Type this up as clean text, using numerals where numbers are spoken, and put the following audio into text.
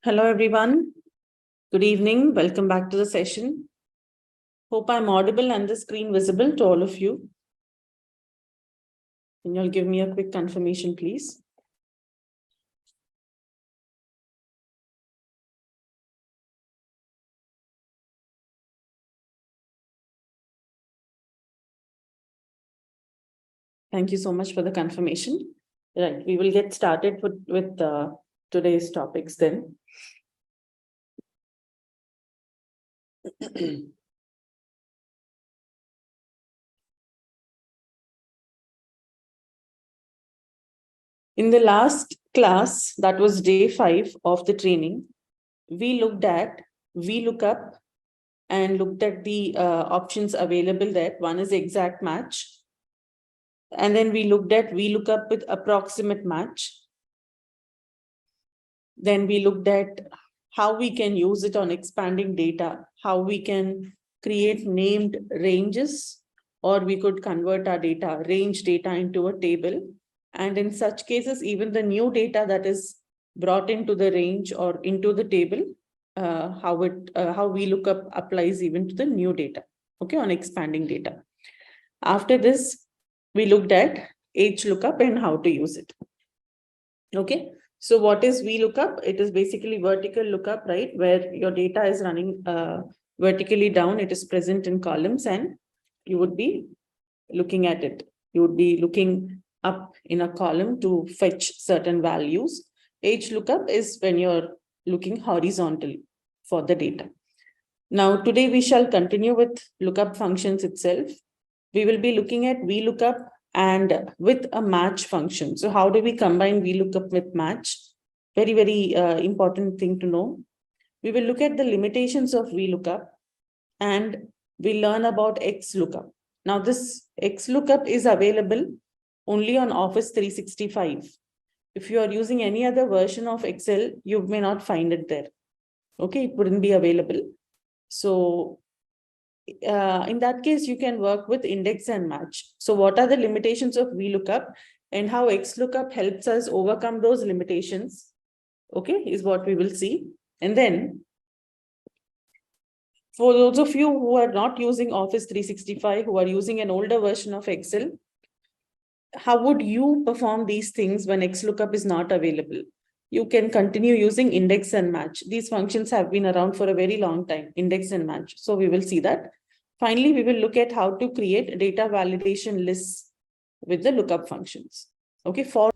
Hello, everyone. Good evening. Welcome back to the session. Hope I'm audible and the screen visible to all of you. Can you all give me a quick confirmation, please? Thank you so much for the confirmation. Right, we will get started with today's topics then. In the last class, that was day 5 of the training, we looked at VLOOKUP and looked at the options available there. One is exact match. And then we looked at VLOOKUP with approximate match. Then we looked at how we can use it on expanding data, how we can create named ranges, or we could convert our data, range data into a table. And in such cases, even the new data that is brought into the range or into the table, how VLOOKUP applies even to the new data, okay, on expanding data. After this, we looked at HLOOKUP and how to use it. Okay, so what is VLOOKUP? It is basically vertical lookup, right? Where your data is running vertically down, it is present in columns, and you would be looking at it. You would be looking up in a column to fetch certain values. HLOOKUP is when you're looking horizontally for the data. Now, today we shall continue with lookup functions itself. We will be looking at VLOOKUP and with a match function. So how do we combine VLOOKUP with match? Very, very important thing to know. We will look at the limitations of VLOOKUP and we learn about XLOOKUP. Now this XLOOKUP is available only on Office 365. If you are using any other version of Excel, you may not find it there. Okay, it wouldn't be available. So in that case, you can work with index and match. So what are the limitations of VLOOKUP and how XLOOKUP helps us overcome those limitations, okay, is what we will see. And then for those of you who are not using Office 365, who are using an older version of Excel, how would you perform these things when XLOOKUP is not available? You can continue using index and match. These functions have been around for a very long time, index and match. So we will see that. Finally, we will look at how to create data validation lists with the lookup functions. Okay, for